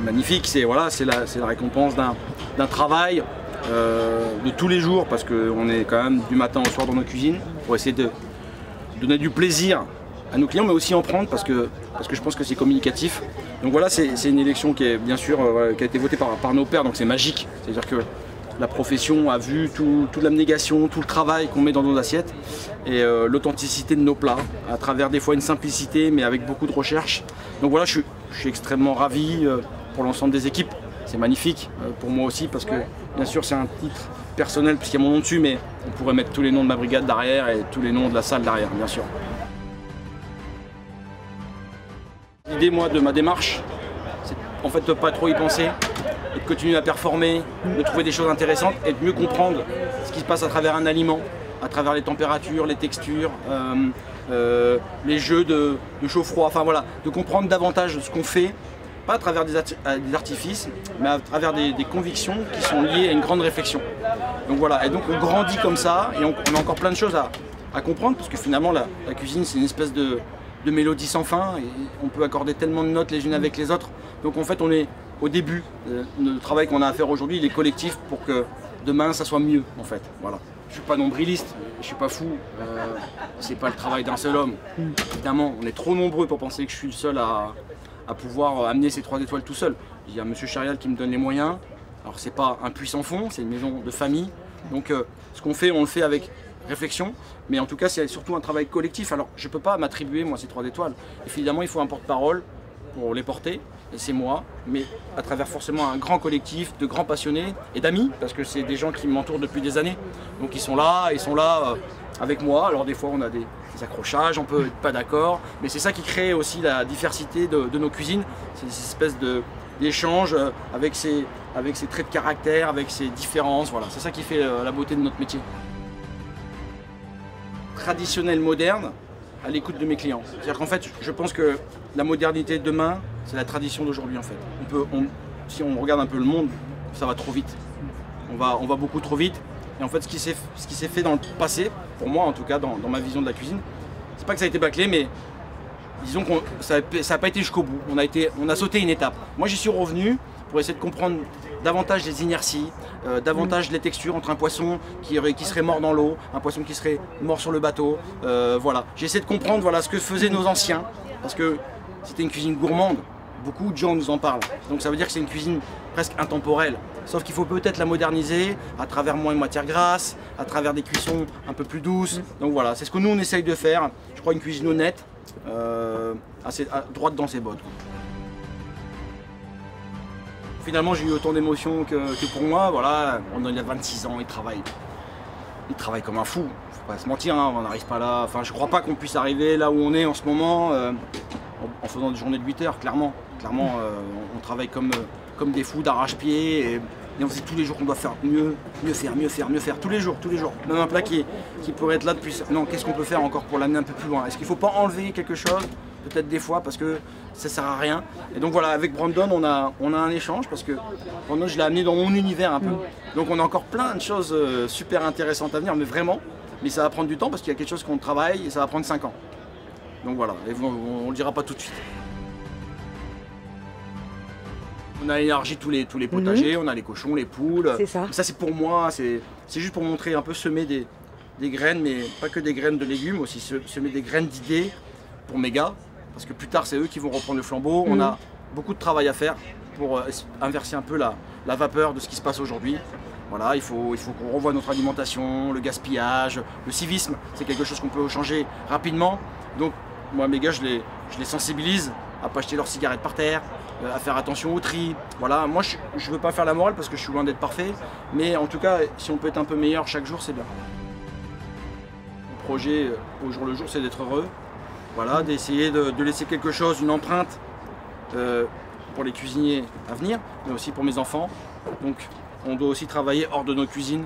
magnifique, c'est voilà, la récompense d'un travail de tous les jours, parce qu'on est quand même du matin au soir dans nos cuisines pour essayer de donner du plaisir à nos clients, mais aussi en prendre parce que je pense que c'est communicatif. Donc voilà, c'est une élection qui est bien sûr qui a été votée par nos pairs, donc c'est magique. C'est-à-dire que la profession a vu toute l'abnégation, tout le travail qu'on met dans nos assiettes et l'authenticité de nos plats, à travers des fois une simplicité mais avec beaucoup de recherche. Donc voilà, je suis extrêmement ravi pour l'ensemble des équipes. C'est magnifique pour moi aussi parce que bien sûr c'est un titre personnel puisqu'il y a mon nom dessus, mais on pourrait mettre tous les noms de ma brigade derrière et tous les noms de la salle derrière, bien sûr. L'idée moi de ma démarche, c'est en fait de ne pas trop y penser, et de continuer à performer, de trouver des choses intéressantes et de mieux comprendre ce qui se passe à travers un aliment, à travers les températures, les textures, les jeux de chaud-froid, enfin voilà, de comprendre davantage ce qu'on fait, pas à travers des artifices, mais à travers des convictions qui sont liées à une grande réflexion. Donc voilà, et donc on grandit comme ça et on a encore plein de choses à comprendre, parce que finalement la cuisine c'est une espèce de mélodie sans fin et on peut accorder tellement de notes les unes avec les autres. Donc en fait on est au début, le travail qu'on a à faire aujourd'hui il est collectif pour que demain ça soit mieux en fait. Voilà. Je suis pas nombriliste, je suis pas fou, c'est pas le travail d'un seul homme. Évidemment, on est trop nombreux pour penser que je suis le seul à pouvoir amener ces 3 étoiles tout seul. Il y a monsieur Charial qui me donne les moyens. Alors c'est pas un puits sans fond, c'est une maison de famille. Donc ce qu'on fait, on le fait avec réflexion, mais en tout cas c'est surtout un travail collectif. Alors je peux pas m'attribuer moi ces 3 étoiles. Évidemment il faut un porte-parole pour les porter, et c'est moi, mais à travers forcément un grand collectif de grands passionnés et d'amis, parce que c'est des gens qui m'entourent depuis des années. Donc ils sont là avec moi. Alors des fois on a des accrochages, on peut être pas d'accord, mais c'est ça qui crée aussi la diversité de nos cuisines. C'est ces espèces d'échanges avec ces traits de caractère, avec ces différences. Voilà, c'est ça qui fait la beauté de notre métier. Traditionnel, moderne, à l'écoute de mes clients. C'est-à-dire qu'en fait, je pense que la modernité de demain, c'est la tradition d'aujourd'hui en fait. Si on regarde un peu le monde, ça va trop vite. On va beaucoup trop vite. Et en fait, ce qui s'est fait dans le passé, pour moi en tout cas, dans ma vision de la cuisine, c'est pas que ça a été bâclé, mais disons que ça n'a pas été jusqu'au bout. On a sauté une étape. Moi, j'y suis revenu pour essayer de comprendre davantage les inerties, davantage les textures entre un poisson qui serait mort dans l'eau, un poisson qui serait mort sur le bateau. Voilà. J'ai essayé de comprendre voilà, ce que faisaient nos anciens, parce que c'était une cuisine gourmande. Beaucoup de gens nous en parlent. Donc ça veut dire que c'est une cuisine presque intemporelle. Sauf qu'il faut peut-être la moderniser à travers moins de matières grasses, à travers des cuissons un peu plus douces. Donc voilà, c'est ce que nous on essaye de faire. Je crois une cuisine honnête, assez droite dans ses bottes. Finalement j'ai eu autant d'émotions que pour moi. Voilà, il a 26 ans, il travaille comme un fou. Faut pas se mentir, hein, on n'arrive pas là. Enfin, je crois pas qu'on puisse arriver là où on est en ce moment en faisant des journées de 8 heures, clairement. On travaille comme des fous d'arrache-pied et on se dit tous les jours qu'on doit faire mieux faire, tous les jours. Même un plat qui pourrait être là depuis... Non, qu'est-ce qu'on peut faire encore pour l'amener un peu plus loin? Est-ce qu'il ne faut pas enlever quelque chose? Peut-être des fois parce que ça sert à rien. Et donc voilà, avec Brandon, on a un échange parce que Brandon, je l'ai amené dans mon univers un peu. Donc on a encore plein de choses super intéressantes à venir, mais vraiment. Mais ça va prendre du temps parce qu'il y a quelque chose qu'on travaille et ça va prendre 5 ans. Donc voilà, et on ne le dira pas tout de suite. On a élargi tous les potagers, on a les cochons, les poules. C'est ça. Ça c'est pour moi, c'est juste pour montrer un peu semer des graines, mais pas que des graines de légumes, aussi semer des graines d'idées pour mes gars. Parce que plus tard c'est eux qui vont reprendre le flambeau. On a beaucoup de travail à faire pour inverser un peu la vapeur de ce qui se passe aujourd'hui. Voilà, il faut qu'on revoie notre alimentation, le gaspillage, le civisme, c'est quelque chose qu'on peut changer rapidement. Donc moi mes gars je les sensibilise à ne pas jeter leurs cigarettes par terre, à faire attention au tri. Voilà, moi je ne veux pas faire la morale parce que je suis loin d'être parfait, mais en tout cas si on peut être un peu meilleur chaque jour c'est bien. Mon projet au jour le jour c'est d'être heureux, voilà, d'essayer de laisser quelque chose, une empreinte pour les cuisiniers à venir, mais aussi pour mes enfants. Donc on doit aussi travailler hors de nos cuisines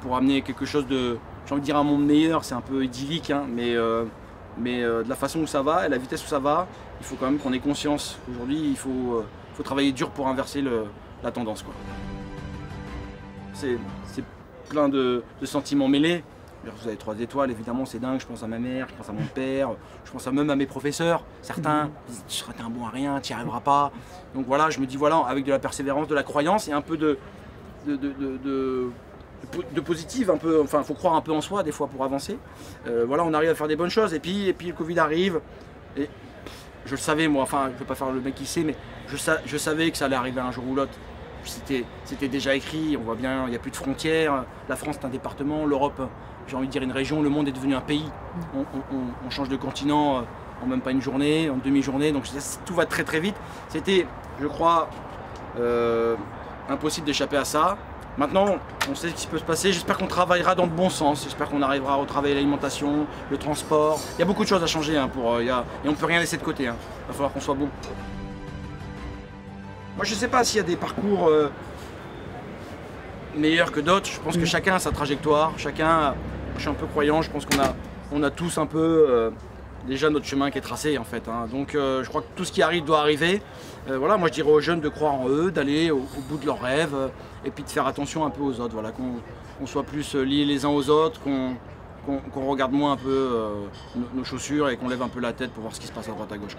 pour amener quelque chose de, j'ai envie de dire un monde meilleur, c'est un peu idyllique, hein, mais de la façon où ça va et la vitesse où ça va, il faut quand même qu'on ait conscience. Aujourd'hui, il faut travailler dur pour inverser la tendance, quoi. C'est plein de sentiments mêlés. Vous avez 3 étoiles, évidemment, c'est dingue. Je pense à ma mère, je pense à mon père, je pense même à mes professeurs. Certains disent tu seras un bon à rien, tu n'y arriveras pas. Donc voilà, je me dis voilà, avec de la persévérance, de la croyance et un peu de positive, un peu, enfin, faut croire un peu en soi des fois pour avancer. Voilà, on arrive à faire des bonnes choses. Et puis le Covid arrive. Et je le savais moi, enfin, je ne vais pas faire le mec qui sait, mais je savais que ça allait arriver un jour ou l'autre. C'était déjà écrit, on voit bien, il n'y a plus de frontières. La France c'est un département, l'Europe, j'ai envie de dire une région, le monde est devenu un pays. On change de continent en même pas une journée, en demi-journée, donc tout va très très vite. C'était, je crois, impossible d'échapper à ça. Maintenant, on sait ce qui peut se passer, j'espère qu'on travaillera dans le bon sens, j'espère qu'on arrivera à retravailler l'alimentation, le transport. Il y a beaucoup de choses à changer hein, et on ne peut rien laisser de côté, hein. Il va falloir qu'on soit bon. Moi je ne sais pas s'il y a des parcours meilleurs que d'autres, je pense que chacun a sa trajectoire, chacun, je suis un peu croyant, je pense qu'on a tous un peu déjà notre chemin qui est tracé en fait. Hein. Donc je crois que tout ce qui arrive doit arriver. Voilà, moi je dirais aux jeunes de croire en eux, d'aller au bout de leurs rêves et puis de faire attention un peu aux autres, voilà, qu'on soit plus liés les uns aux autres, qu'on regarde moins un peu nos chaussures et qu'on lève un peu la tête pour voir ce qui se passe à droite à gauche.